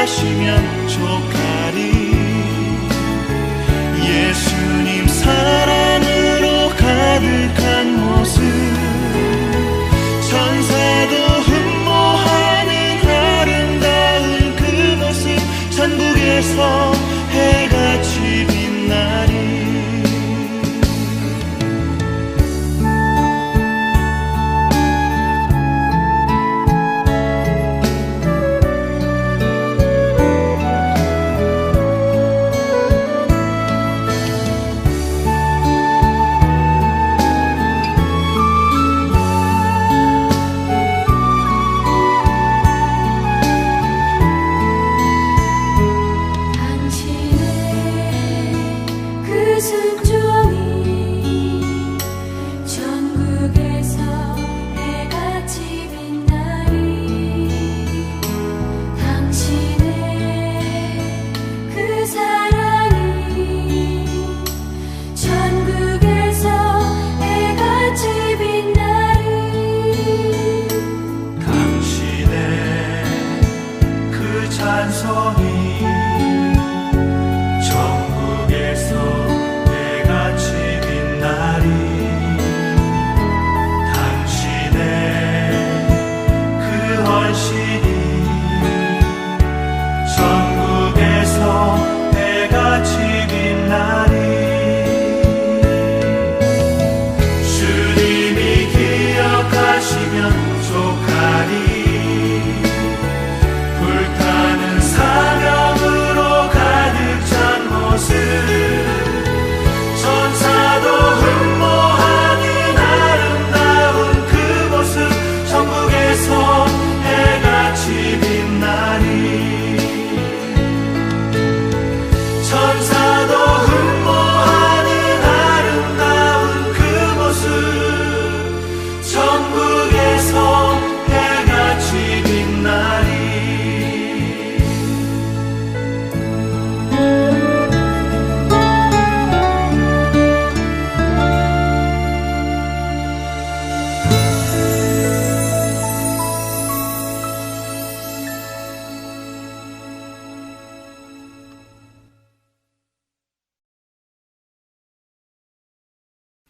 기억하시면 족하리. 예수님 사랑으로 가득한 모습, 천사도 흠모하는 아름다운 그 모습, 천국에서 해같이 빛나리.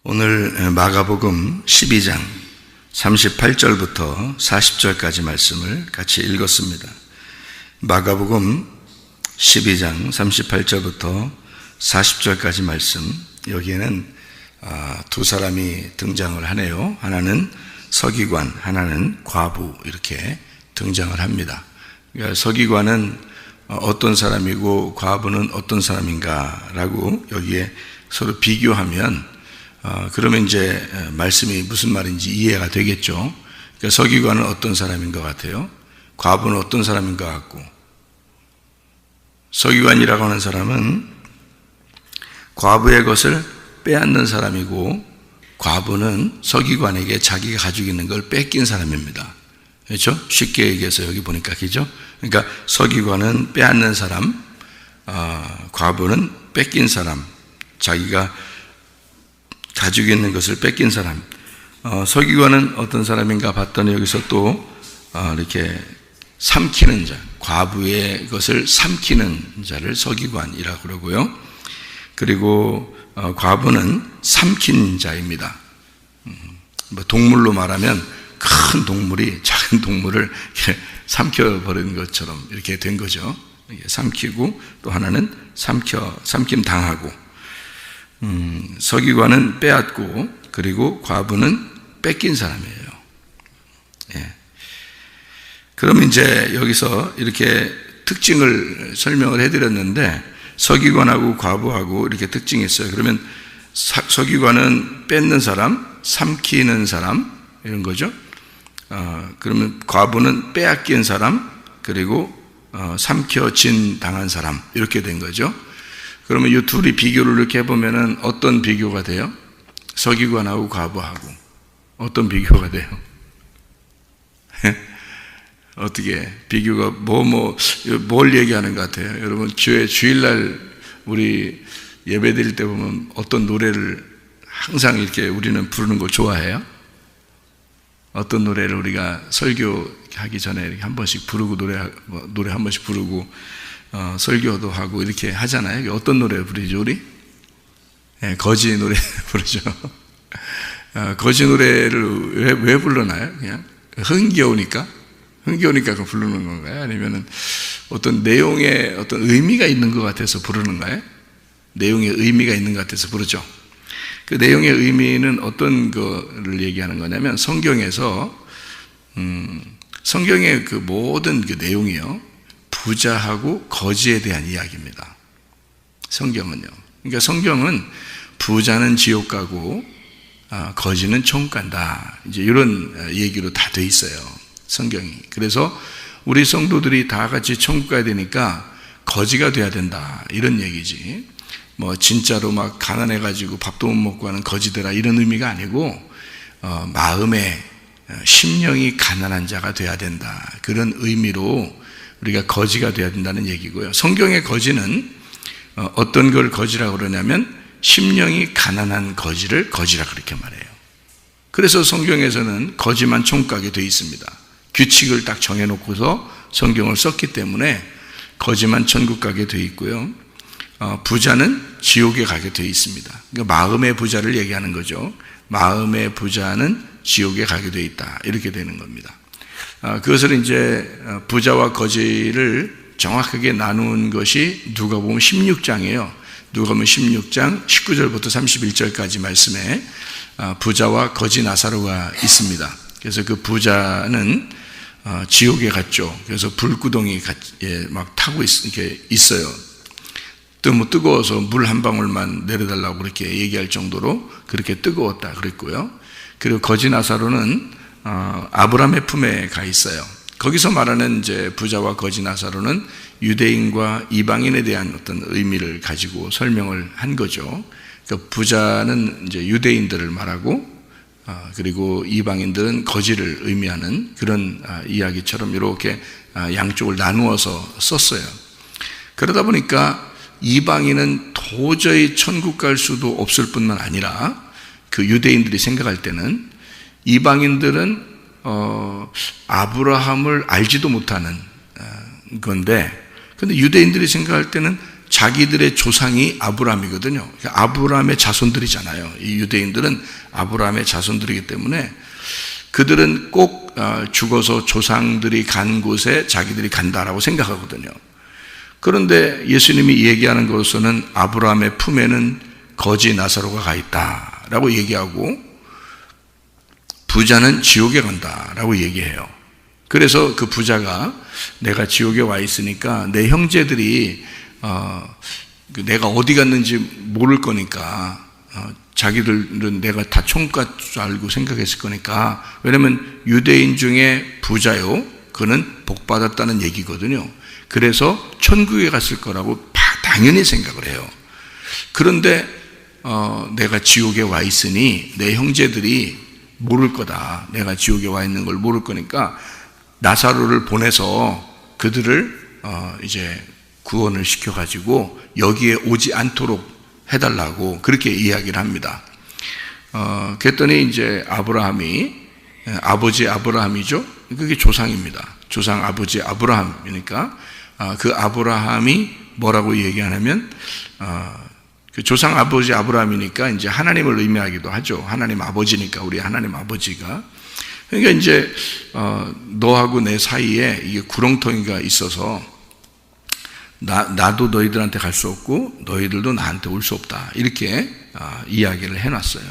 오늘 마가복음 12장 38절부터 40절까지 말씀을 같이 읽었습니다. 마가복음 12장 38절부터 40절까지 말씀, 여기에는 두 사람이 등장을 하네요. 하나는 서기관, 하나는 과부, 이렇게 등장을 합니다. 그러니까 서기관은 어떤 사람이고 과부는 어떤 사람인가 라고 여기에 서로 비교하면 그러면 이제 말씀이 무슨 말인지 이해가 되겠죠. 그러니까 서기관은 어떤 사람인 것 같아요? 과부는 어떤 사람인 것 같고, 서기관이라고 하는 사람은 과부의 것을 빼앗는 사람이고, 과부는 서기관에게 자기가 가지고 있는 걸 뺏긴 사람입니다. 그렇죠? 쉽게 얘기해서 여기 보니까, 그죠? 그러니까 서기관은 빼앗는 사람, 과부는 뺏긴 사람, 자기가 가지고 있는 것을 뺏긴 사람. 서기관은 어떤 사람인가 봤더니 여기서 또 이렇게 삼키는 자, 과부의 것을 삼키는 자를 서기관이라고 그러고요. 그리고 과부는 삼킨 자입니다. 동물로 말하면 큰 동물이 작은 동물을 이렇게 삼켜버린 것처럼 이렇게 된 거죠. 삼키고 또 하나는 삼킴 당하고, 서기관은 빼앗고, 그리고 과부는 뺏긴 사람이에요. 예. 그럼 이제 여기서 이렇게 특징을 설명을 해드렸는데, 서기관하고 과부하고 이렇게 특징이 있어요. 그러면 서기관은 뺏는 사람, 삼키는 사람, 이런 거죠. 그러면 과부는 빼앗긴 사람, 그리고 삼켜진 당한 사람, 이렇게 된 거죠. 그러면 이 둘이 비교를 이렇게 해보면은 어떤 비교가 돼요? 서기관하고 과부하고 어떤 비교가 돼요? 어떻게 비교가 뭘 얘기하는 것 같아요? 여러분 교회 주일날 우리 예배 드릴 때 보면 어떤 노래를 항상 이렇게 우리는 부르는 걸 좋아해요? 어떤 노래를 우리가 설교하기 전에 이렇게 한 번씩 부르고 노래 한 번씩 부르고 설교도 하고 이렇게 하잖아요. 어떤 노래 부르죠 우리? 네, 거지 노래 부르죠. 거지 노래를 왜 부르나요? 그냥 흥겨우니까 그 부르는 건가요? 아니면은 어떤 내용에 어떤 의미가 있는 것 같아서 부르는 거예요? 내용에 의미가 있는 것 같아서 부르죠. 그 내용의 의미는 어떤 거를 얘기하는 거냐면 성경에서 성경의 그 모든 그 내용이요 부자하고 거지에 대한 이야기입니다. 성경은요. 그러니까 성경은 부자는 지옥 가고 거지는 천국 간다. 이제 이런 얘기로 다 돼 있어요. 성경이. 그래서 우리 성도들이 다 같이 천국 가야 되니까 거지가 돼야 된다. 이런 얘기지. 뭐 진짜로 막 가난해가지고 밥도 못 먹고 하는 거지들아 이런 의미가 아니고 마음에 심령이 가난한 자가 돼야 된다. 그런 의미로 우리가 거지가 돼야 된다는 얘기고요. 성경의 거지는 어떤 걸 거지라고 그러냐면 심령이 가난한 거지를 거지라 그렇게 말해요. 그래서 성경에서는 거지만 천국 가게 돼 있습니다. 규칙을 딱 정해놓고서 성경을 썼기 때문에 거지만 천국 가게 돼 있고요. 부자는 지옥에 가게 돼 있습니다. 그러니까 마음의 부자를 얘기하는 거죠. 마음의 부자는 지옥에 가게 돼 있다. 이렇게 되는 겁니다. 그것을 이제 부자와 거지를 정확하게 나눈 것이 누가복음 16장이에요. 누가복음 16장 19절부터 31절까지 말씀에 부자와 거지 나사로가 있습니다. 그래서 그 부자는 지옥에 갔죠. 그래서 불구덩이 막 타고 이렇게 있어요. 너무 뜨거워서 물 한 방울만 내려달라고 그렇게 얘기할 정도로 그렇게 뜨거웠다 그랬고요. 그리고 거지 나사로는 아브라함의 품에 가 있어요. 거기서 말하는 이제 부자와 거지 나사로는 유대인과 이방인에 대한 어떤 의미를 가지고 설명을 한 거죠. 그러니까 부자는 이제 유대인들을 말하고 그리고 이방인들은 거지를 의미하는 그런 이야기처럼 이렇게 양쪽을 나누어서 썼어요. 그러다 보니까 이방인은 도저히 천국 갈 수도 없을 뿐만 아니라 그 유대인들이 생각할 때는 이방인들은 아브라함을 알지도 못하는 건데, 근데 유대인들이 생각할 때는 자기들의 조상이 아브라함이거든요. 아브라함의 자손들이잖아요. 이 유대인들은 아브라함의 자손들이기 때문에 그들은 꼭 죽어서 조상들이 간 곳에 자기들이 간다라고 생각하거든요. 그런데 예수님이 얘기하는 것으로는 아브라함의 품에는 거지 나사로가 가 있다라고 얘기하고 부자는 지옥에 간다라고 얘기해요. 그래서 그 부자가 내가 지옥에 와 있으니까 내 형제들이 내가 어디 갔는지 모를 거니까 자기들은 내가 다 천국 갈 줄 알고 생각했을 거니까, 왜냐하면 유대인 중에 부자요 그는 복 받았다는 얘기거든요. 그래서 천국에 갔을 거라고 당연히 생각을 해요. 그런데 내가 지옥에 와 있으니 내 형제들이 모를 거다. 내가 지옥에 와 있는 걸 모를 거니까 나사로를 보내서 그들을 이제 구원을 시켜가지고 여기에 오지 않도록 해달라고 그렇게 이야기를 합니다. 그랬더니 이제 아브라함이 아버지 아브라함이죠. 그게 조상입니다. 조상 아버지 아브라함이니까 그 아브라함이 뭐라고 얘기하냐면 그 조상 아버지 아브라함이니까 이제 하나님을 의미하기도 하죠. 하나님 아버지니까 우리 하나님 아버지가. 그러니까 이제 너하고 내 사이에 이게 구렁텅이가 있어서 나도 너희들한테 갈 수 없고 너희들도 나한테 올 수 없다. 이렇게 이야기를 해놨어요.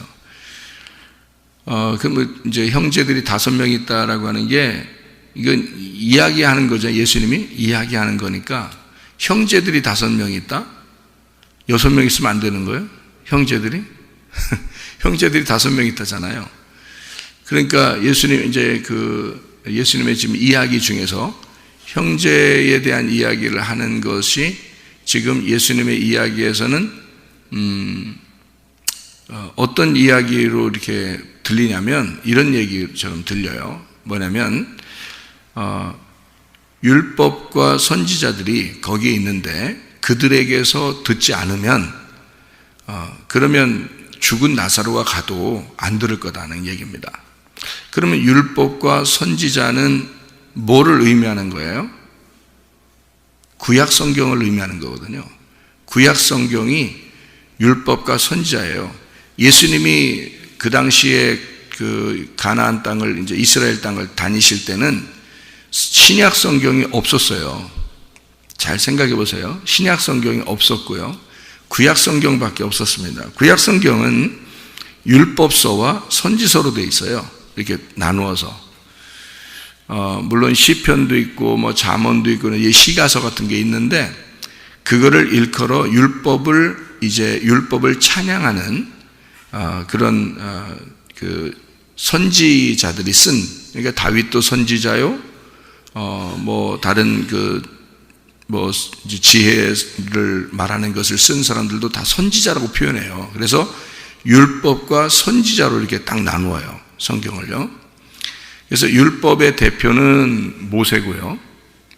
그럼 이제 형제들이 5명 있다라고 하는 게 이건 이야기하는 거죠. 예수님이 이야기하는 거니까 형제들이 5명 있다? 6명 있으면 안 되는 거예요? 형제들이? 형제들이 5명 있다잖아요. 그러니까 예수님의 지금 이야기 중에서 형제에 대한 이야기를 하는 것이 지금 예수님의 이야기에서는 어떤 이야기로 이렇게 들리냐면 이런 얘기처럼 들려요. 뭐냐면 율법과 선지자들이 거기에 있는데 그들에게서 듣지 않으면 그러면 죽은 나사로가 가도 안 들을 거다는 얘기입니다. 그러면 율법과 선지자는 뭐를 의미하는 거예요? 구약 성경을 의미하는 거거든요. 구약 성경이 율법과 선지자예요. 예수님이 그 당시에 그 가나안 땅을, 이제 이스라엘 땅을 다니실 때는 신약 성경이 없었어요. 잘 생각해 보세요. 신약 성경이 없었고요. 구약 성경밖에 없었습니다. 구약 성경은 율법서와 선지서로 되어 있어요. 이렇게 나누어서. 물론 시편도 있고 뭐 잠언도 있고 시가서 같은 게 있는데, 그거를 일컬어 율법을 찬양하는 그런 그 선지자들이 쓴, 그러니까 다윗도 선지자요, 뭐 다른 뭐 지혜를 말하는 것을 쓴 사람들도 다 선지자라고 표현해요. 그래서 율법과 선지자로 이렇게 딱 나누어요, 성경을요. 그래서 율법의 대표는 모세고요.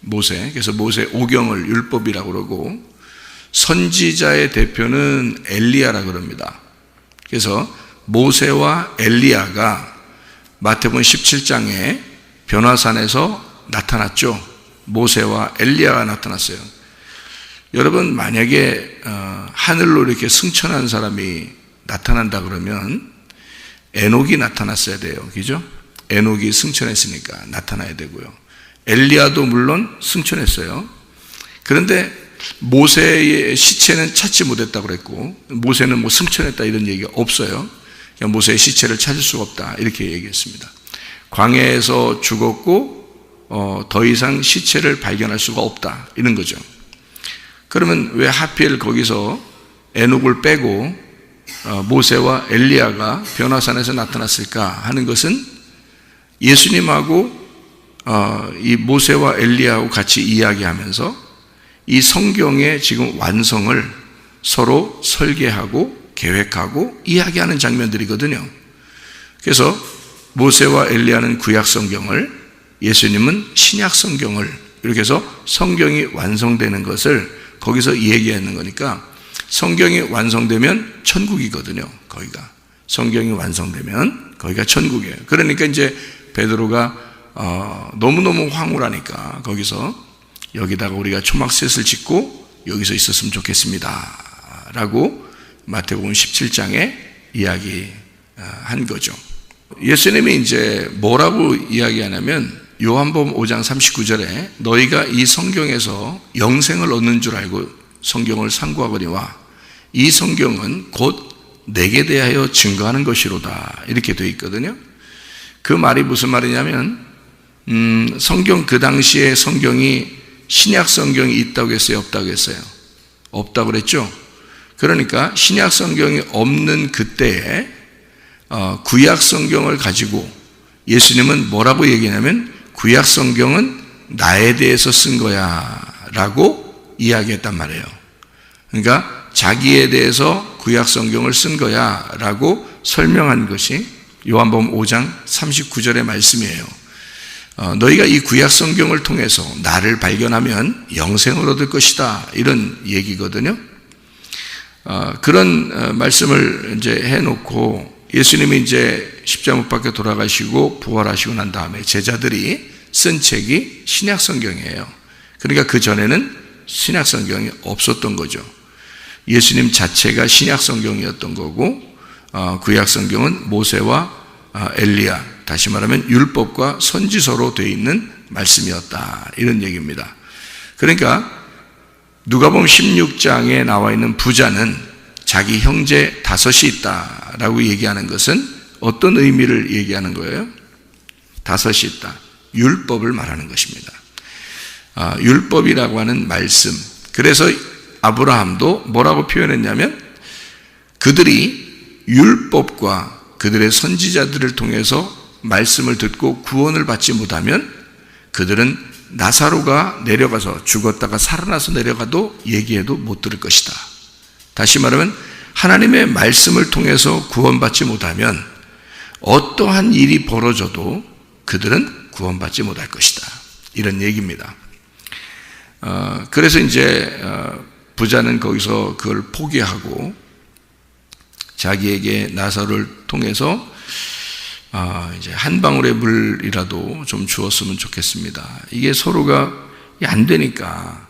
그래서 모세 오경을 율법이라고 그러고, 선지자의 대표는 엘리야라고 그럽니다. 그래서 모세와 엘리야가 마태복음 17장에 변화산에서 나타났죠. 모세와 엘리야가 나타났어요. 여러분, 만약에 하늘로 이렇게 승천한 사람이 나타난다 그러면 에녹이 나타났어야 돼요. 그죠? 에녹이 승천했으니까 나타나야 되고요. 엘리야도 물론 승천했어요. 그런데 모세의 시체는 찾지 못했다고 그랬고, 모세는 뭐 승천했다 이런 얘기가 없어요. 그냥 모세의 시체를 찾을 수가 없다 이렇게 얘기했습니다. 광야에서 죽었고 더 이상 시체를 발견할 수가 없다 이런 거죠. 그러면 왜 하필 거기서 에녹을 빼고 모세와 엘리야가 변화산에서 나타났을까 하는 것은, 예수님하고 이 모세와 엘리야하고 같이 이야기하면서 이 성경의 지금 완성을 서로 설계하고 계획하고 이야기하는 장면들이거든요. 그래서 모세와 엘리야는 구약 성경을, 예수님은 신약 성경을, 이렇게 해서 성경이 완성되는 것을 거기서 얘기하는 거니까, 성경이 완성되면 천국이거든요. 거기가 성경이 완성되면 거기가 천국이에요. 그러니까 이제 베드로가 너무너무 황홀하니까 거기서 여기다가 우리가 초막셋을 짓고 여기서 있었으면 좋겠습니다 라고 마태복음 17장에 이야기한 거죠. 예수님이 이제 뭐라고 이야기하냐면, 요한복음 5장 39절에 너희가 이 성경에서 영생을 얻는 줄 알고 성경을 상고하거니와 이 성경은 곧 내게 대하여 증거하는 것이로다 이렇게 되어 있거든요. 그 말이 무슨 말이냐면, 성경, 그 당시에 성경이 신약 성경이 있다고 했어요, 없다고 했어요? 없다고 그랬죠. 그러니까 신약 성경이 없는 그때에 구약 성경을 가지고 예수님은 뭐라고 얘기하냐면, 구약 성경은 나에 대해서 쓴 거야 라고 이야기했단 말이에요. 그러니까 자기에 대해서 구약 성경을 쓴 거야 라고 설명한 것이 요한복음 5장 39절의 말씀이에요. 너희가 이 구약 성경을 통해서 나를 발견하면 영생을 얻을 것이다 이런 얘기거든요. 그런 말씀을 이제 해놓고, 예수님이 이제 십자가 못 박혀 돌아가시고 부활하시고 난 다음에 제자들이 쓴 책이 신약 성경이에요. 그러니까 그 전에는 신약 성경이 없었던 거죠. 예수님 자체가 신약 성경이었던 거고, 구약 성경은 모세와 엘리야, 다시 말하면 율법과 선지서로 되어 있는 말씀이었다 이런 얘기입니다. 그러니까 누가복음 16장에 나와 있는 부자는 자기 형제 5이 있다라고 얘기하는 것은 어떤 의미를 얘기하는 거예요? 5이 있다. 율법을 말하는 것입니다. 율법이라고 하는 말씀. 그래서 아브라함도 뭐라고 표현했냐면, 그들이 율법과 그들의 선지자들을 통해서 말씀을 듣고 구원을 받지 못하면 그들은 나사로가 내려가서 죽었다가 살아나서 내려가도 얘기해도 못 들을 것이다. 다시 말하면 하나님의 말씀을 통해서 구원받지 못하면 어떠한 일이 벌어져도 그들은 구원받지 못할 것이다. 이런 얘기입니다. 그래서 이제 부자는 거기서 그걸 포기하고 자기에게 나사로를 통해서 이제 한 방울의 물이라도 좀 주었으면 좋겠습니다. 이게 서로가 안 되니까,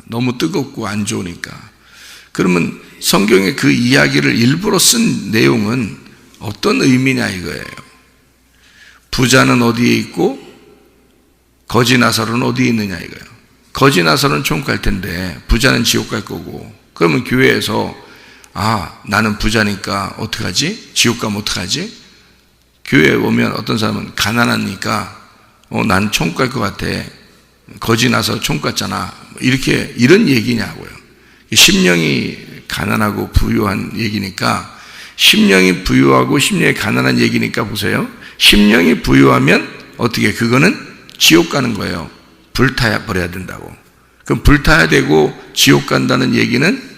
너무 뜨겁고 안 좋으니까. 그러면 성경의 그 이야기를 일부러 쓴 내용은 어떤 의미냐 이거예요. 부자는 어디에 있고 거지 나사로는 어디에 있느냐 이거예요. 거지 나사로는 천국 갈 텐데 부자는 지옥 갈 거고, 그러면 교회에서 나는 부자니까 어떡하지? 지옥 가면 어떡하지? 교회에 오면 어떤 사람은 가난하니까 난 천국 갈 것 같아. 거지 나서 천국 갔잖아. 이런 얘기냐고요. 심령이 가난하고 부유한 얘기니까, 심령이 부유하고 심령이 가난한 얘기니까 보세요. 심령이 부유하면 어떻게, 그거는 지옥 가는 거예요. 불타야 버려야 된다고. 그럼 불타야 되고 지옥 간다는 얘기는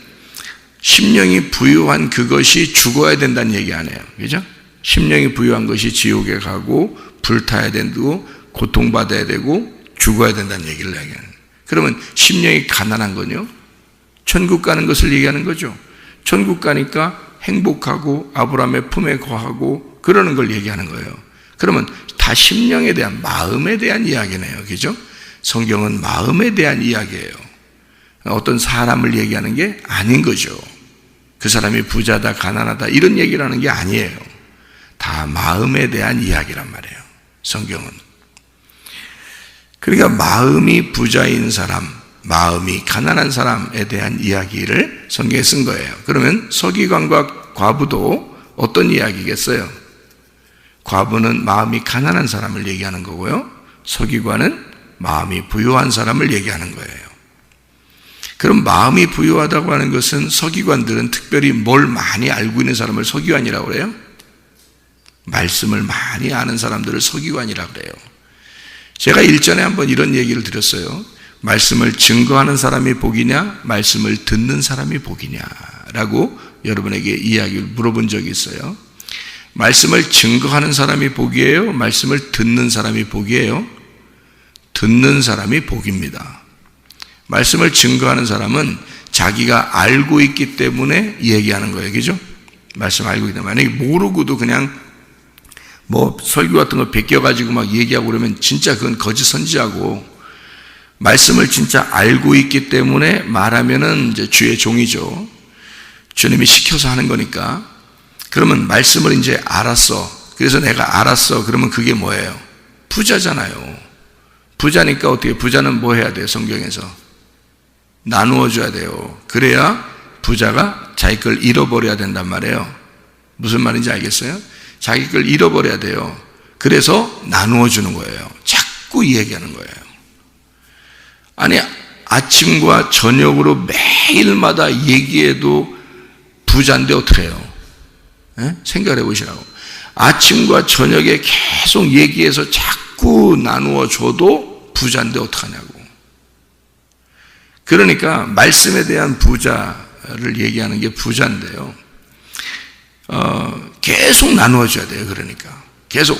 심령이 부유한 그것이 죽어야 된다는 얘기 아니에요. 그죠? 심령이 부유한 것이 지옥에 가고 불타야 되고 고통받아야 되고 죽어야 된다는 얘기를 얘기하는 거예요. 그러면 심령이 가난한 건요, 천국 가는 것을 얘기하는 거죠. 천국 가니까 행복하고 아브라함의 품에 거하고 그러는 걸 얘기하는 거예요. 그러면 다 심령에 대한, 마음에 대한 이야기네요. 그죠? 성경은 마음에 대한 이야기예요. 어떤 사람을 얘기하는 게 아닌 거죠. 그 사람이 부자다 가난하다 이런 얘기를 하는 게 아니에요. 다 마음에 대한 이야기란 말이에요, 성경은. 그러니까 마음이 부자인 사람, 마음이 가난한 사람에 대한 이야기를 성경에 쓴 거예요. 그러면 서기관과 과부도 어떤 이야기겠어요? 과부는 마음이 가난한 사람을 얘기하는 거고요, 서기관은 마음이 부유한 사람을 얘기하는 거예요. 그럼 마음이 부유하다고 하는 것은, 서기관들은 특별히 뭘 많이 알고 있는 사람을 서기관이라고 그래요? 말씀을 많이 아는 사람들을 서기관이라고 그래요. 제가 일전에 한번 이런 얘기를 드렸어요. 말씀을 증거하는 사람이 복이냐, 말씀을 듣는 사람이 복이냐라고 여러분에게 이야기를 물어본 적이 있어요. 말씀을 증거하는 사람이 복이에요? 말씀을 듣는 사람이 복이에요? 듣는 사람이 복입니다. 말씀을 증거하는 사람은 자기가 알고 있기 때문에 얘기하는 거예요. 그죠? 말씀 알고 있기 때문에. 만약에 모르고도 그냥 설교 같은 거 베껴가지고 막 얘기하고 그러면 진짜 그건 거짓 선지자고, 말씀을 진짜 알고 있기 때문에 말하면은 이제 주의 종이죠. 주님이 시켜서 하는 거니까. 그러면 말씀을 이제 알았어. 그래서 내가 알았어. 그러면 그게 뭐예요? 부자잖아요. 부자니까 어떻게, 부자는 뭐 해야 돼요? 성경에서 나누어 줘야 돼요. 그래야 부자가 자기 걸 잃어버려야 된단 말이에요. 무슨 말인지 알겠어요? 자기 걸 잃어버려야 돼요. 그래서 나누어 주는 거예요. 자꾸 얘기하는 거예요. 아니, 아침과 저녁으로 매일마다 얘기해도 부자인데 어떻게 해요? 생각해 보시라고. 아침과 저녁에 계속 얘기해서 자꾸 나누어 줘도 부자인데 어떡하냐고. 그러니까 말씀에 대한 부자를 얘기하는 게 부자인데요, 계속 나누어줘야 돼요. 그러니까 계속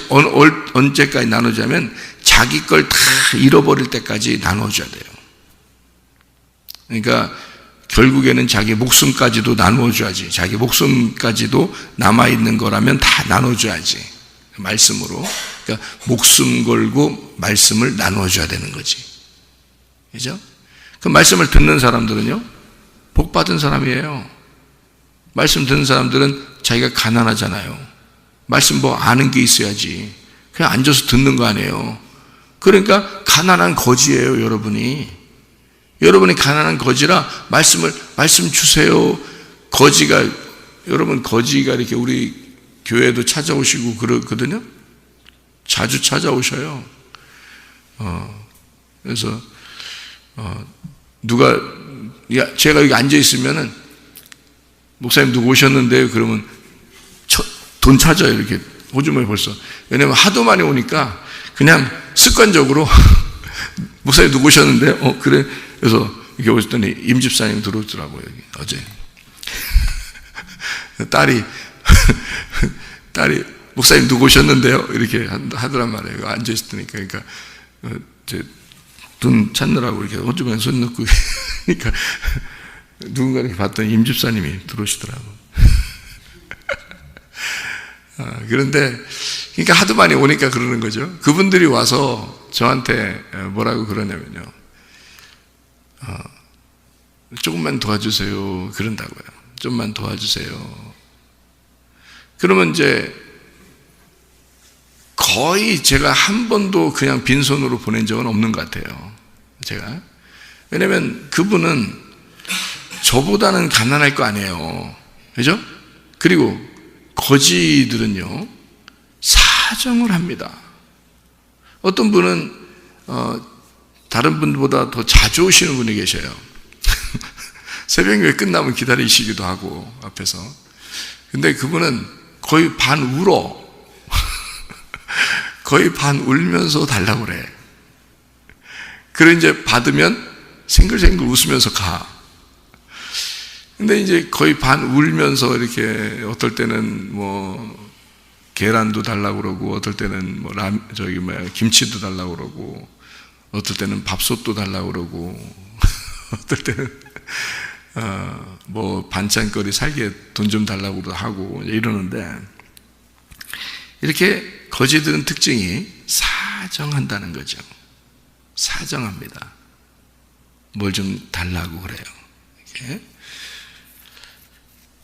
언제까지 나누자면 자기 걸 다 잃어버릴 때까지 나누어줘야 돼요. 그러니까 결국에는 자기 목숨까지도 나누어줘야지. 자기 목숨까지도 남아있는 거라면 다 나눠줘야지, 말씀으로. 그러니까 목숨 걸고 말씀을 나누어줘야 되는 거지. 그죠? 그 말씀을 듣는 사람들은요, 복 받은 사람이에요. 말씀 듣는 사람들은 자기가 가난하잖아요. 말씀 아는 게 있어야지. 그냥 앉아서 듣는 거 아니에요. 그러니까 가난한 거지예요, 여러분이. 여러분이 가난한 거지라 말씀 주세요. 여러분 거지가 이렇게 우리 교회도 찾아오시고 그러거든요. 자주 찾아오셔요. 그래서 제가 여기 앉아 있으면은, 목사님 누구 오셨는데요? 그러면 돈 찾아요. 이렇게 호주머니 벌써. 왜냐면 하도 많이 오니까 그냥 습관적으로 목사님 누구 오셨는데요? 그래. 그래서 이렇게 오셨더니 임집사님 들어오더라고요, 여기 어제. 딸이 목사님 누구 오셨는데요? 이렇게 하더란 말이에요. 앉아 있으니까. 그러니까 돈 찾느라고 이렇게 호주머니에 손 넣고 그러니까 누군가 이렇게 봤더니 임집사님이 들어오시더라고. 그런데 그러니까 하도 많이 오니까 그러는 거죠. 그분들이 와서 저한테 뭐라고 그러냐면요. 조금만 도와주세요. 그런다고요. 좀만 도와주세요. 그러면 이제 거의 제가 한 번도 그냥 빈손으로 보낸 적은 없는 것 같아요. 제가. 왜냐면 그분은 저보다는 가난할 거 아니에요. 그죠? 그리고 거지들은요, 사정을 합니다. 어떤 분은, 다른 분보다 더 자주 오시는 분이 계셔요. 새벽에 끝나면 기다리시기도 하고, 앞에서. 근데 그분은 거의 반 울어. 거의 반 울면서 달라고 그래. 그래 이제 받으면 생글생글 웃으면서 가. 근데 이제 거의 반 울면서 이렇게 어떨 때는 뭐 계란도 달라고 그러고, 어떨 때는 뭐 김치도 달라고 그러고, 어떨 때는 밥솥도 달라고 그러고, 어떨 때는 뭐 반찬거리 살게 돈 좀 달라고도 하고 이러는데, 이렇게 거지들은 특징이 사정한다는 거죠. 사정합니다. 뭘 좀 달라고 그래요. 이렇게.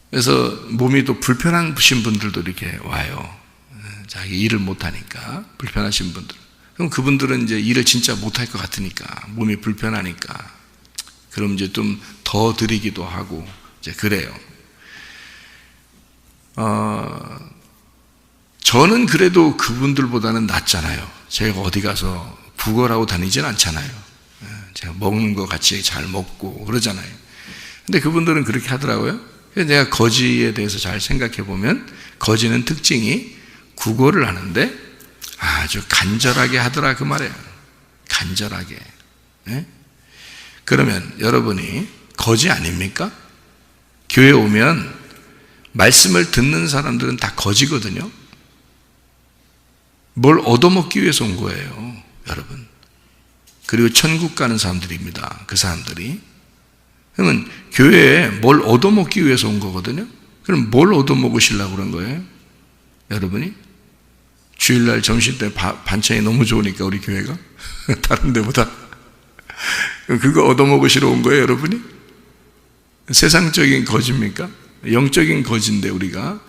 그래서 몸이 또 불편하신 분들도 이렇게 와요. 자기 일을 못하니까 불편하신 분들. 그럼 그분들은 이제 일을 진짜 못할 것 같으니까, 몸이 불편하니까, 그럼 이제 좀 더 드리기도 하고 이제 그래요. 저는 그래도 그분들보다는 낫잖아요. 제가 어디 가서 구걸하고 다니진 않잖아요. 제가 먹는 거 같이 잘 먹고 그러잖아요. 근데 그분들은 그렇게 하더라고요. 그래서 내가 거지에 대해서 잘 생각해 보면, 거지는 특징이 구걸을 하는데 아주 간절하게 하더라, 그 말이에요. 간절하게. 네? 그러면 여러분이 거지 아닙니까? 교회 오면 말씀을 듣는 사람들은 다 거지거든요. 뭘 얻어먹기 위해서 온 거예요, 여러분. 그리고 천국 가는 사람들입니다, 그 사람들이. 그러면 교회에 뭘 얻어먹기 위해서 온 거거든요. 그럼 뭘 얻어먹으시려고 그런 거예요, 여러분이? 주일날 점심 때 반찬이 너무 좋으니까 우리 교회가 다른 데보다 그거 얻어먹으시러 온 거예요, 여러분이? 세상적인 거지입니까? 영적인 거지인데, 우리가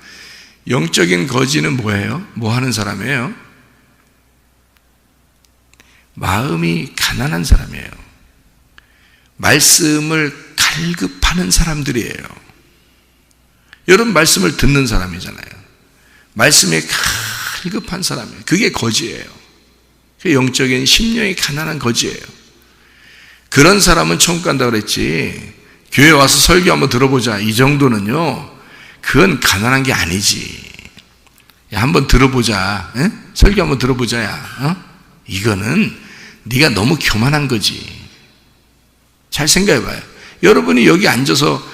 영적인 거지는 뭐예요? 뭐 하는 사람이에요? 마음이 가난한 사람이에요. 말씀을 갈급하는 사람들이에요. 여러분 말씀을 듣는 사람이잖아요. 말씀에 갈급한 사람이에요. 그게 거지예요. 그게 영적인 심령이 가난한 거지예요. 그런 사람은 천국 간다고 그랬지, 교회 와서 설교 한번 들어보자, 이 정도는요, 그건 가난한 게 아니지. 야, 한번 들어보자. 에? 설교 한번 들어보자, 야. 이거는 네가 너무 교만한 거지. 잘 생각해봐요. 여러분이 여기 앉아서,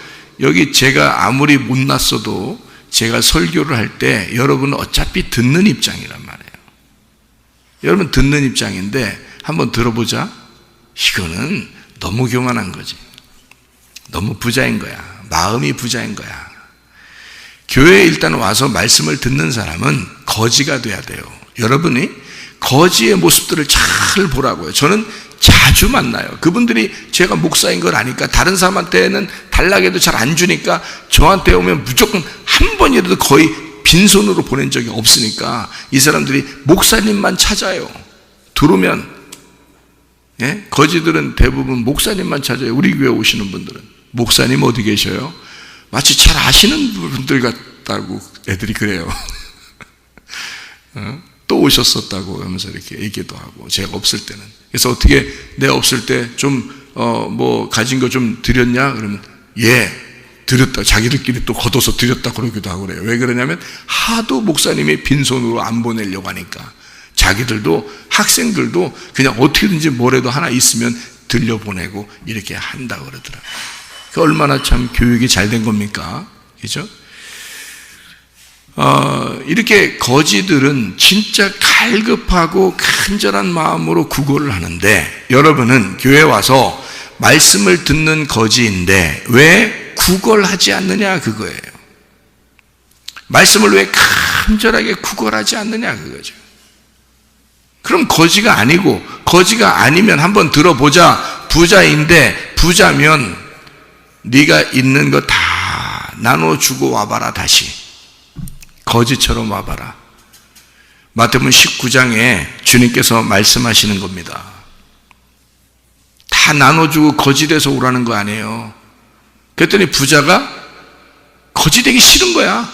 여기 제가 아무리 못났어도 제가 설교를 할 때 여러분은 어차피 듣는 입장이란 말이에요. 여러분 듣는 입장인데 한번 들어보자. 이거는 너무 교만한 거지. 너무 부자인 거야. 마음이 부자인 거야. 교회에 일단 와서 말씀을 듣는 사람은 거지가 돼야 돼요. 여러분이 거지의 모습들을 잘 보라고요. 저는 자주 만나요. 그분들이 제가 목사인 걸 아니까, 다른 사람한테는 달라고 잘 안 주니까 저한테 오면 무조건 한 번이라도 거의 빈손으로 보낸 적이 없으니까 이 사람들이 목사님만 찾아요. 들어오면. 예? 거지들은 대부분 목사님만 찾아요. 우리 교회 오시는 분들은. 목사님 어디 계셔요? 마치 잘 아시는 분들 같다고 애들이 그래요. 또 오셨었다고 하면서 이렇게 얘기도 하고, 제가 없을 때는. 그래서 어떻게 내가 없을 때 좀 뭐 가진 거 좀 드렸냐? 그러면 예, 드렸다. 자기들끼리 또 걷어서 드렸다 그러기도 하고 그래요. 왜 그러냐면 하도 목사님이 빈손으로 안 보내려고 하니까 자기들도, 학생들도 그냥 어떻게든지 뭐라도 하나 있으면 들려보내고 이렇게 한다고 그러더라고요. 그 얼마나 참 교육이 잘 된 겁니까? 그죠? 이렇게 거지들은 진짜 갈급하고 간절한 마음으로 구걸을 하는데, 여러분은 교회 와서 말씀을 듣는 거지인데 왜 구걸하지 않느냐, 그거예요. 말씀을 왜 간절하게 구걸하지 않느냐 그거죠. 그럼 거지가 아니고, 거지가 아니면 한번 들어보자. 부자인데, 부자면 네가 있는 거 다 나눠주고 와봐라. 다시 거지처럼 와봐라. 마태복음 19장에 주님께서 말씀하시는 겁니다. 다 나눠주고 거지 돼서 오라는 거 아니에요. 그랬더니 부자가 거지 되기 싫은 거야.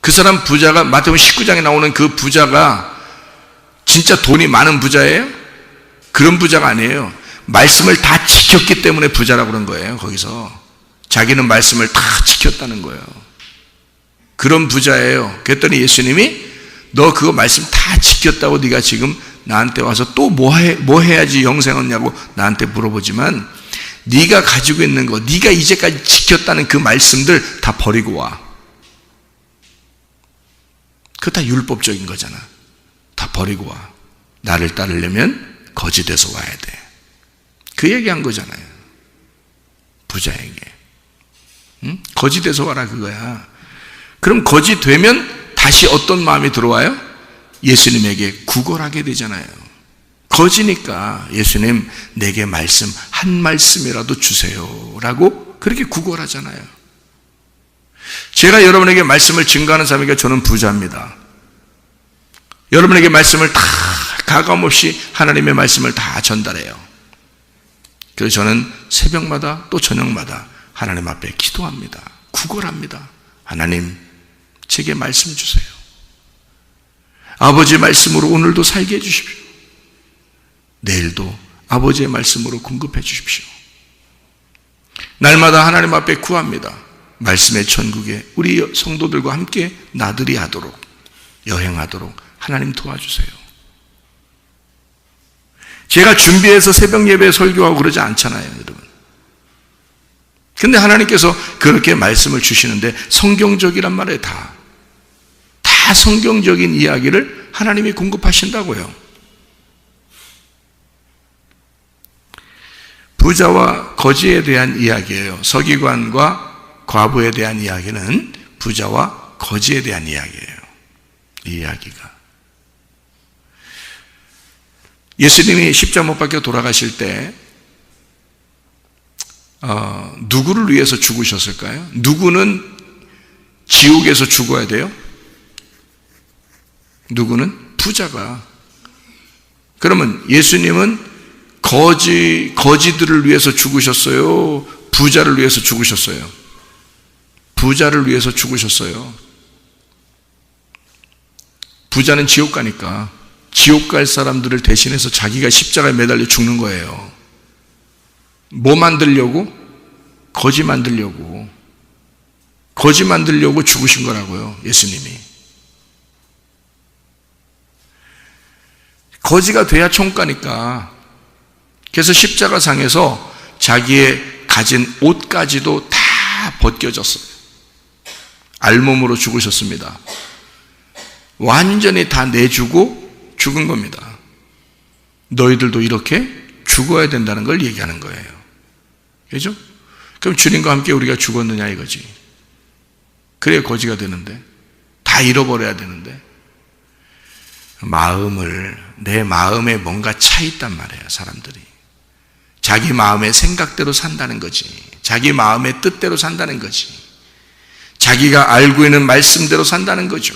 그 사람 부자가, 마태복음 19장에 나오는 그 부자가 진짜 돈이 많은 부자예요? 그런 부자가 아니에요. 말씀을 다 지켰기 때문에 부자라고 그런 거예요. 거기서 자기는 말씀을 다 지켰다는 거예요. 그런 부자예요. 그랬더니 예수님이 너 그거 말씀 다 지켰다고 네가 지금 나한테 와서 또 뭐 해야지 영생 얻냐고 나한테 물어보지만, 네가 가지고 있는 거, 네가 이제까지 지켰다는 그 말씀들 다 버리고 와. 그거 다 율법적인 거잖아. 다 버리고 와. 나를 따르려면 거지 돼서 와야 돼. 그 얘기한 거잖아요. 부자에게. 응? 거지 돼서 와라 그거야. 그럼 거지 되면 다시 어떤 마음이 들어와요? 예수님에게 구걸하게 되잖아요. 거지니까 예수님 내게 말씀 한 말씀이라도 주세요 라고 그렇게 구걸하잖아요. 제가 여러분에게 말씀을 증거하는 사람에게 저는 부자입니다. 여러분에게 말씀을 다 가감없이 하나님의 말씀을 다 전달해요. 그래서 저는 새벽마다 또 저녁마다 하나님 앞에 기도합니다. 구걸합니다. 하나님 제게 말씀 주세요. 아버지의 말씀으로 오늘도 살게 해주십시오. 내일도 아버지의 말씀으로 공급해 주십시오. 날마다 하나님 앞에 구합니다. 말씀의 천국에 우리 성도들과 함께 나들이 하도록, 여행하도록 하나님 도와주세요. 제가 준비해서 새벽 예배 설교하고 그러지 않잖아요, 여러분. 근데 하나님께서 그렇게 말씀을 주시는데 성경적이란 말이에요. 다 성경적인 이야기를 하나님이 공급하신다고요. 부자와 거지에 대한 이야기예요. 서기관과 과부에 대한 이야기는 부자와 거지에 대한 이야기예요. 이 이야기가. 예수님이 십자가 못 박혀 돌아가실 때 누구를 위해서 죽으셨을까요? 누구는 지옥에서 죽어야 돼요? 누구는? 부자가. 그러면 예수님은 거지들을 위해서 죽으셨어요? 부자를 위해서 죽으셨어요? 부자를 위해서 죽으셨어요. 부자는 지옥 가니까 지옥 갈 사람들을 대신해서 자기가 십자가에 매달려 죽는 거예요. 뭐 만들려고? 거지 만들려고. 거지 만들려고 죽으신 거라고요, 예수님이. 거지가 돼야 총가니까. 그래서 십자가상에서 자기의 가진 옷까지도 다 벗겨졌어요. 알몸으로 죽으셨습니다. 완전히 다 내주고 죽은 겁니다. 너희들도 이렇게 죽어야 된다는 걸 얘기하는 거예요. 그죠? 그럼 주님과 함께 우리가 죽었느냐 이거지. 그래야 거지가 되는데, 다 잃어버려야 되는데, 내 마음에 뭔가 차 있단 말이에요, 사람들이. 자기 마음의 생각대로 산다는 거지. 자기 마음의 뜻대로 산다는 거지. 자기가 알고 있는 말씀대로 산다는 거죠.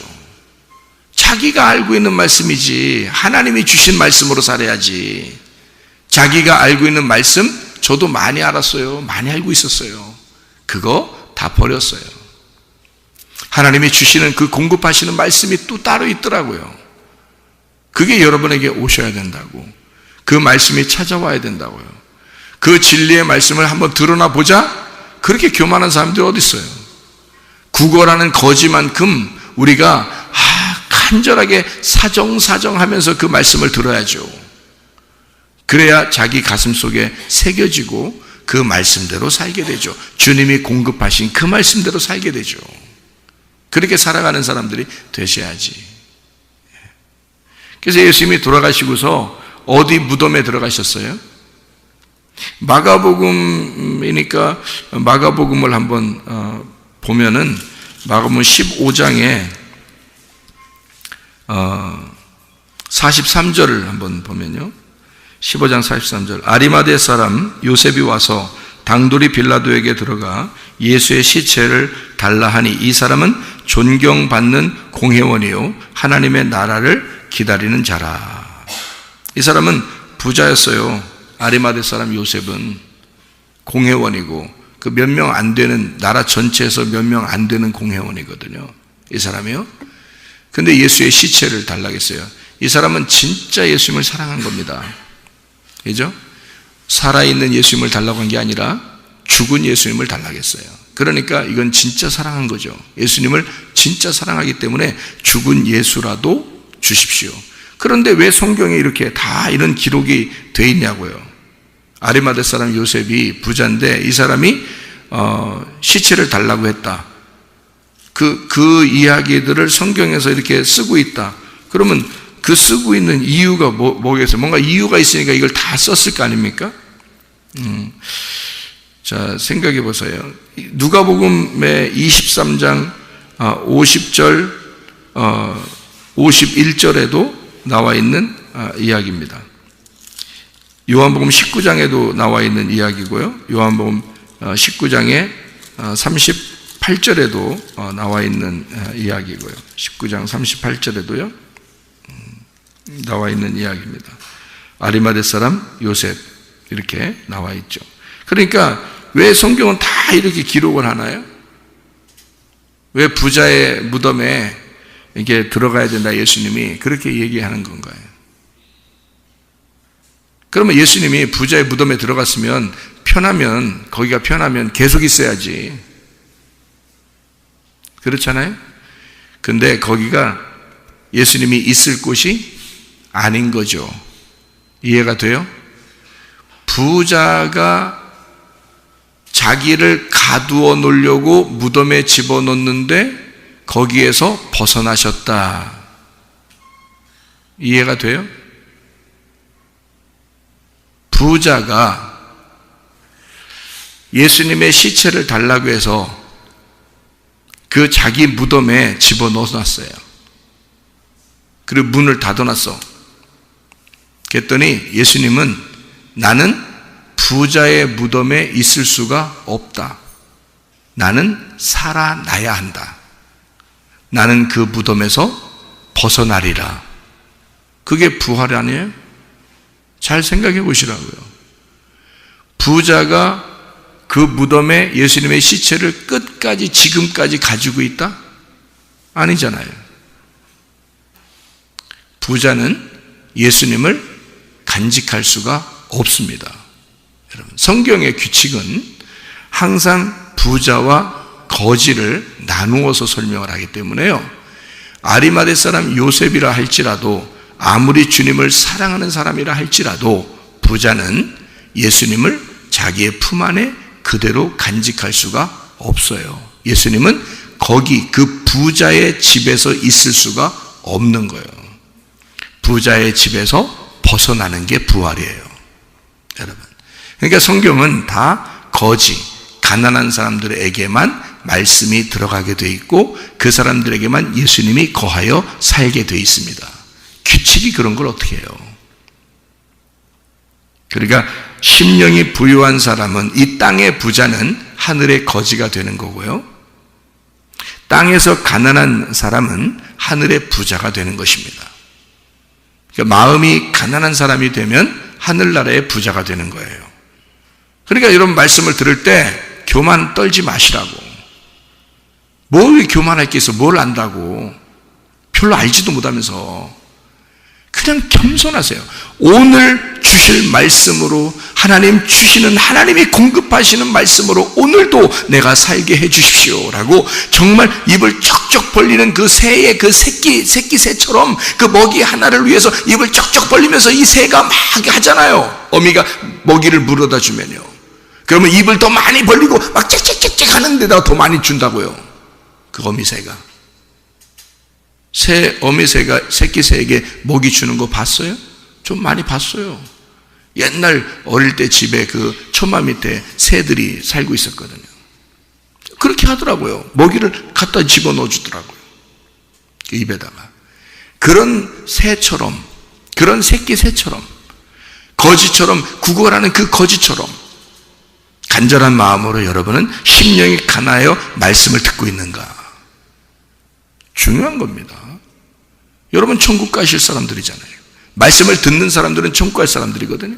자기가 알고 있는 말씀이지 하나님이 주신 말씀으로 살아야지. 자기가 알고 있는 말씀 저도 많이 알았어요. 많이 알고 있었어요. 그거 다 버렸어요. 하나님이 주시는 그 공급하시는 말씀이 또 따로 있더라고요. 그게 여러분에게 오셔야 된다고. 그 말씀이 찾아와야 된다고요. 그 진리의 말씀을 한번 드러나 보자? 그렇게 교만한 사람들이 어디 있어요? 구걸하는 거지만큼 우리가 간절하게 사정하면서 그 말씀을 들어야죠. 그래야 자기 가슴 속에 새겨지고 그 말씀대로 살게 되죠. 주님이 공급하신 그 말씀대로 살게 되죠. 그렇게 살아가는 사람들이 되셔야지. 그래서 예수님이 돌아가시고서 어디 무덤에 들어가셨어요? 마가복음이니까 마가복음을 한번 보면은 마가복음 15장에 43절을 한번 보면요. 15장 43절. 아리마대 사람 요셉이 와서 당돌이 빌라도에게 들어가 예수의 시체를 달라 하니 이 사람은 존경받는 공회원이요 하나님의 나라를 기다리는 자라. 이 사람은 부자였어요. 아리마대 사람 요셉은 공회원이고 그 몇 명 안 되는, 나라 전체에서 몇 명 안 되는 공회원이거든요. 이 사람이요. 근데 예수의 시체를 달라고 했어요. 이 사람은 진짜 예수님을 사랑한 겁니다. 그죠? 살아있는 예수님을 달라고 한 게 아니라 죽은 예수님을 달라고 했어요. 그러니까 이건 진짜 사랑한 거죠. 예수님을 진짜 사랑하기 때문에 죽은 예수라도 주십시오. 그런데 왜 성경에 이렇게 다 이런 기록이 돼 있냐고요. 아리마대 사람 요셉이 부자인데 이 사람이 시체를 달라고 했다. 그 이야기들을 성경에서 이렇게 쓰고 있다. 그러면 그 쓰고 있는 이유가 뭐겠어요? 뭔가 이유가 있으니까 이걸 다 썼을 거 아닙니까? 자, 생각해 보세요. 누가복음의 23장 50절 51절에도 나와 있는 이야기입니다. 요한복음 19장에도 나와 있는 이야기고요. 요한복음 19장의 38절에도 나와 있는 이야기고요. 19장 38절에도요. 나와 있는 이야기입니다. 아리마대 사람 요셉 이렇게 나와 있죠. 그러니까 왜 성경은 다 이렇게 기록을 하나요? 왜 부자의 무덤에 이게 들어가야 된다 예수님이 그렇게 얘기하는 건가요? 그러면 예수님이 부자의 무덤에 들어갔으면 편하면, 거기가 편하면 계속 있어야지. 그렇잖아요? 근데 거기가 예수님이 있을 곳이 아닌 거죠. 이해가 돼요? 부자가 자기를 가두어 놓으려고 무덤에 집어넣는데 거기에서 벗어나셨다. 이해가 돼요? 부자가 예수님의 시체를 달라고 해서 그 자기 무덤에 집어넣어놨어요. 그리고 문을 닫아놨어. 그랬더니 예수님은 나는 부자의 무덤에 있을 수가 없다. 나는 살아나야 한다. 나는 그 무덤에서 벗어나리라. 그게 부활 아니에요? 잘 생각해 보시라고요. 부자가 그 무덤에 예수님의 시체를 끝까지 지금까지 가지고 있다? 아니잖아요. 부자는 예수님을 간직할 수가 없습니다. 여러분, 성경의 규칙은 항상 부자와 거지를 나누어서 설명을 하기 때문에요. 아리마대 사람 요셉이라 할지라도 아무리 주님을 사랑하는 사람이라 할지라도 부자는 예수님을 자기의 품 안에 그대로 간직할 수가 없어요. 예수님은 거기 그 부자의 집에서 있을 수가 없는 거예요. 부자의 집에서 벗어나는 게 부활이에요. 여러분. 그러니까 성경은 다 거지, 가난한 사람들에게만 말씀이 들어가게 돼 있고 그 사람들에게만 예수님이 거하여 살게 돼 있습니다. 규칙이 그런 걸 어떻게 해요? 그러니까 심령이 부유한 사람은, 이 땅의 부자는 하늘의 거지가 되는 거고요. 땅에서 가난한 사람은 하늘의 부자가 되는 것입니다. 그러니까 마음이 가난한 사람이 되면 하늘나라의 부자가 되는 거예요. 그러니까 이런 말씀을 들을 때 교만 떨지 마시라고. 뭘 교만할 게 있어? 뭘 안다고. 별로 알지도 못하면서. 그냥 겸손하세요. 오늘 주실 말씀으로, 하나님 주시는, 하나님이 공급하시는 말씀으로 오늘도 내가 살게 해 주십시오 라고 정말 입을 쩍쩍 벌리는 그 새의 그 새끼 새처럼 그 먹이 하나를 위해서 입을 쩍쩍 벌리면서 이 새가 막 하잖아요. 어미가 먹이를 물어다 주면요. 그러면 입을 더 많이 벌리고 막 짹짹짹짹 하는 데다가 더 많이 준다고요. 그 어미새가. 어미새가 새끼 새에게 먹이 주는 거 봤어요? 좀 많이 봤어요. 옛날 어릴 때 집에 그 처마 밑에 새들이 살고 있었거든요. 그렇게 하더라고요. 먹이를 갖다 집어넣어 주더라고요. 그 입에다가. 그런 새처럼, 그런 새끼 새처럼, 거지처럼 구걸하는 그 거지처럼 간절한 마음으로 여러분은 심령이 가나하여 말씀을 듣고 있는가? 중요한 겁니다. 여러분 천국 가실 사람들이잖아요. 말씀을 듣는 사람들은 천국 갈 사람들이거든요.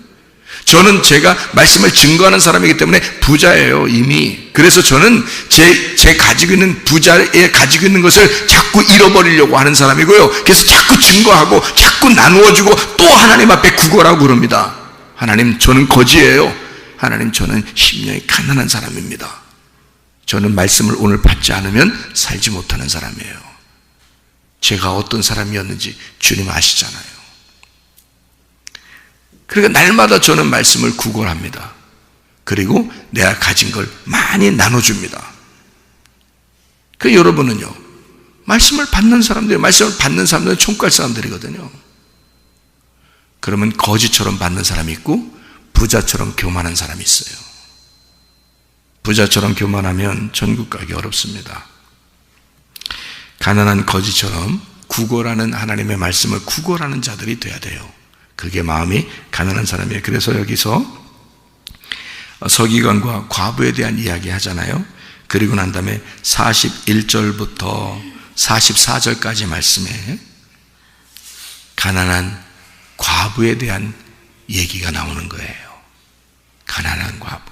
저는 제가 말씀을 증거하는 사람이기 때문에 부자예요, 이미. 그래서 저는 제 가지고 있는 부자에 가지고 있는 것을 자꾸 잃어버리려고 하는 사람이고요. 그래서 자꾸 증거하고 자꾸 나누어주고 또 하나님 앞에 구걸하고 그럽니다. 하나님, 저는 거지예요. 하나님, 저는 심령이 가난한 사람입니다. 저는 말씀을 오늘 받지 않으면 살지 못하는 사람이에요. 제가 어떤 사람이었는지 주님 아시잖아요. 그러니까 날마다 저는 말씀을 구걸합니다. 그리고 내가 가진 걸 많이 나눠줍니다. 그 여러분은요, 말씀을 받는 사람들이, 말씀을 받는 사람들은 천국 갈 사람들이거든요. 그러면 거지처럼 받는 사람이 있고 부자처럼 교만한 사람이 있어요. 부자처럼 교만하면 천국 가기 어렵습니다. 가난한 거지처럼 구걸하는 하나님의 말씀을 구걸하는 자들이 돼야 돼요. 그게 마음이 가난한 사람이에요. 그래서 여기서 서기관과 과부에 대한 이야기 하잖아요. 그리고 난 다음에 41절부터 44절까지 말씀에 가난한 과부에 대한 얘기가 나오는 거예요. 가난한 과부.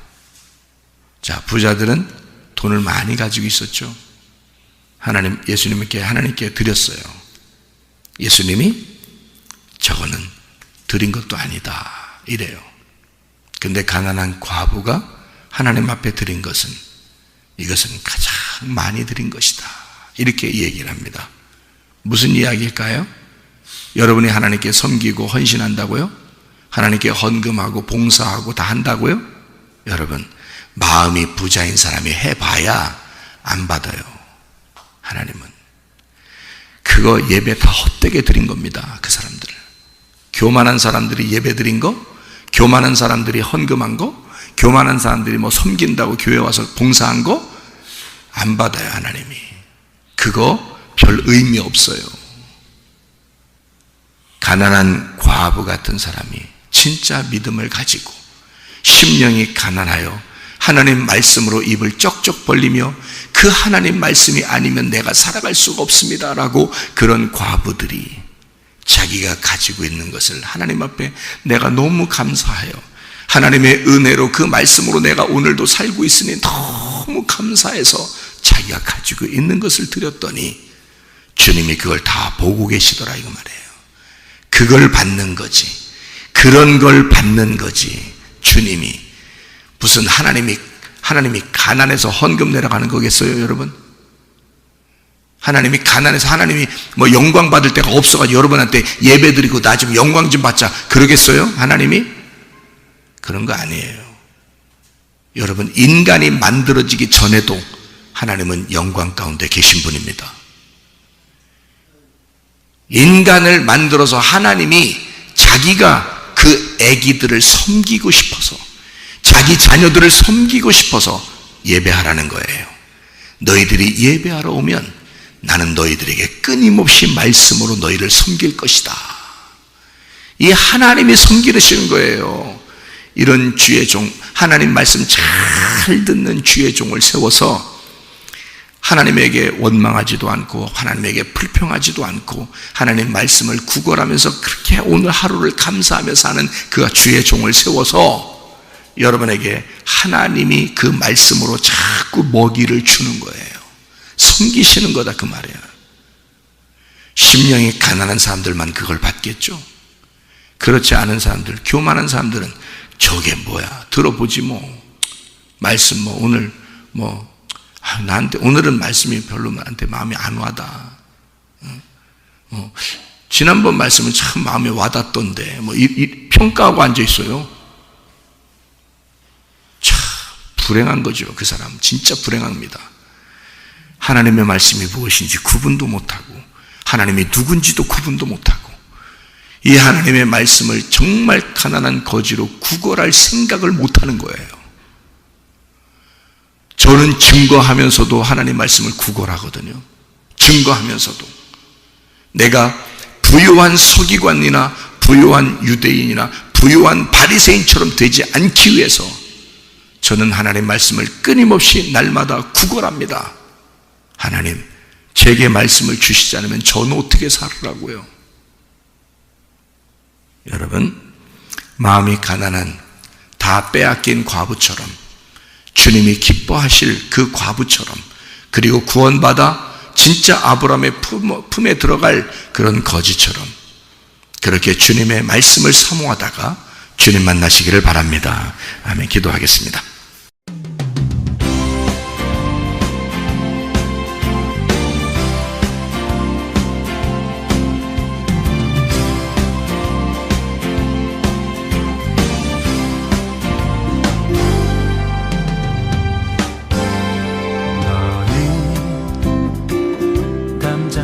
자, 부자들은 돈을 많이 가지고 있었죠. 예수님께 하나님께 드렸어요. 예수님이 저거는 드린 것도 아니다 이래요. 근데 가난한 과부가 하나님 앞에 드린 것은 이것은 가장 많이 드린 것이다 이렇게 얘기를 합니다. 무슨 이야기일까요? 여러분이 하나님께 섬기고 헌신한다고요? 하나님께 헌금하고 봉사하고 다 한다고요? 여러분, 마음이 부자인 사람이 해봐야 안 받아요. 하나님은 그거 예배 다 헛되게 드린 겁니다. 그 사람들, 교만한 사람들이 예배 드린 거, 교만한 사람들이 헌금한 거, 교만한 사람들이 뭐 섬긴다고 교회 와서 봉사한 거 안 받아요. 하나님이 그거 별 의미 없어요. 가난한 과부 같은 사람이 진짜 믿음을 가지고 심령이 가난하여 하나님 말씀으로 입을 쩍쩍 벌리며 그 하나님 말씀이 아니면 내가 살아갈 수가 없습니다 라고 그런 과부들이 자기가 가지고 있는 것을 하나님 앞에 내가 너무 감사해요. 하나님의 은혜로 그 말씀으로 내가 오늘도 살고 있으니 너무 감사해서 자기가 가지고 있는 것을 드렸더니 주님이 그걸 다 보고 계시더라 이거 말이에요. 그걸 받는 거지. 그런 걸 받는 거지. 주님이 무슨 하나님이 가난해서 헌금 내려가는 거겠어요, 여러분? 하나님이 가난해서 하나님이 뭐 영광 받을 데가 없어가지고 여러분한테 예배 드리고 나 좀 영광 좀 받자 그러겠어요? 하나님이? 그런 거 아니에요. 여러분, 인간이 만들어지기 전에도 하나님은 영광 가운데 계신 분입니다. 인간을 만들어서 하나님이 자기가 그 아기들을 섬기고 싶어서 자기 자녀들을 섬기고 싶어서 예배하라는 거예요. 너희들이 예배하러 오면 나는 너희들에게 끊임없이 말씀으로 너희를 섬길 것이다. 이 하나님이 섬기시는 거예요. 이런 주의 종, 하나님 말씀 잘 듣는 주의 종을 세워서 하나님에게 원망하지도 않고 하나님에게 불평하지도 않고 하나님 말씀을 구걸하면서 그렇게 오늘 하루를 감사하며 사는 그 주의 종을 세워서 여러분에게 하나님이 그 말씀으로 자꾸 먹이를 주는 거예요. 섬기시는 거다 그 말이에요. 심령이 가난한 사람들만 그걸 받겠죠. 그렇지 않은 사람들, 교만한 사람들은 저게 뭐야 들어보지 뭐 말씀 뭐 오늘 뭐 나한테 오늘은 말씀이 별로 나한테 마음이 안 와다. 지난번 말씀은 참 마음에 와닿던데 뭐 평가하고 앉아 있어요. 참 불행한 거죠. 그 사람 진짜 불행합니다. 하나님의 말씀이 무엇인지 구분도 못하고 하나님이 누군지도 구분도 못하고 이 하나님의 말씀을 정말 가난한 거지로 구걸할 생각을 못하는 거예요. 저는 증거하면서도 하나님 말씀을 구걸하거든요. 증거하면서도 내가 부유한 서기관이나 부유한 유대인이나 부유한 바리새인처럼 되지 않기 위해서 저는 하나님의 말씀을 끊임없이 날마다 구걸합니다. 하나님, 제게 말씀을 주시지 않으면 저는 어떻게 살으라고요? 여러분, 마음이 가난한 다 빼앗긴 과부처럼, 주님이 기뻐하실 그 과부처럼, 그리고 구원받아 진짜 아브라함의 품에 들어갈 그런 거지처럼 그렇게 주님의 말씀을 사모하다가 주님 만나시기를 바랍니다. 아멘. 기도하겠습니다.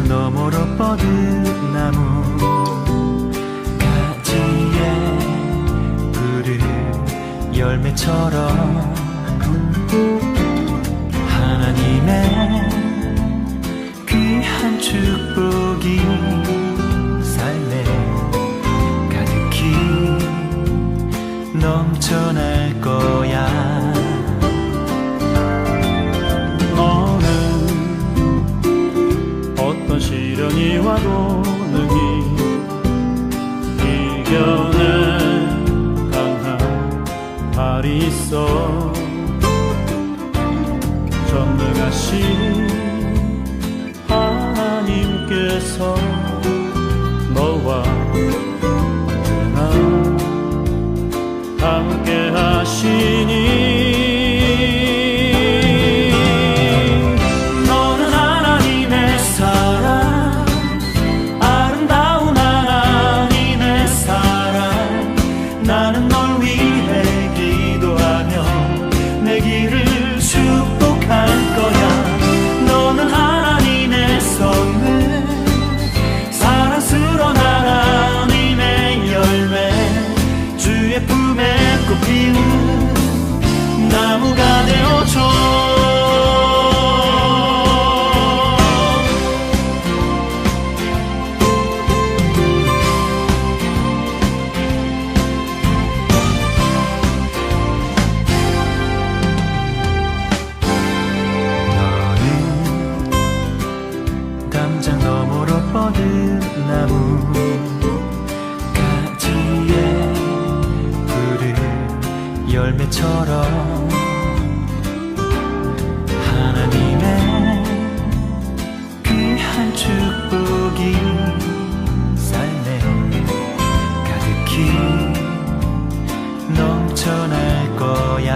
너머로 뻗은 나무 가지에 푸른 열매처럼 하나님의 귀한 축복이 삶에 가득히 넘쳐날 거야. 어떤 시련이 와도 능히 이겨낸 강한 발이 있어. 전능하신 하나님께서 너와 언제나 함께 하시니 나무가 되어줘. 너는 담장 너머로 뻗은 나무 가지에 푸른 열매처럼 하나님의 귀한 축복이 삶에 가득히 넘쳐날 거야.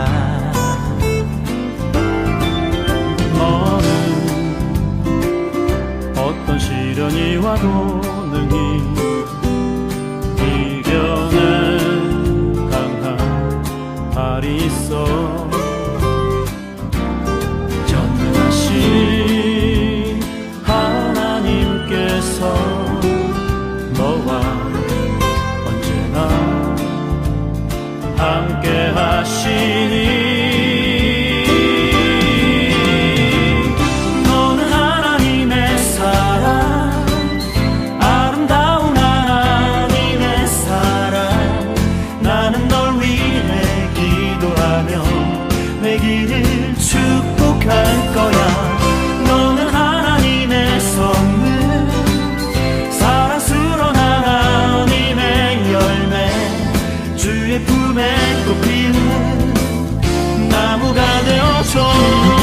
너는 어떤 시련이 와도 능히 이겨낸 강한 발이 있어. 전능하신 하나님께서 너와 언제나 함께 하시니 너는 하나님의 사랑, 아름다운 하나님의 사랑. 나는 널 위해 기도하며 내 길을 축복할 거야. 너는 하나님의 선물, 사랑스러운 하나님의 열매, 주의 품에 꽃피는 나무가 되어줘.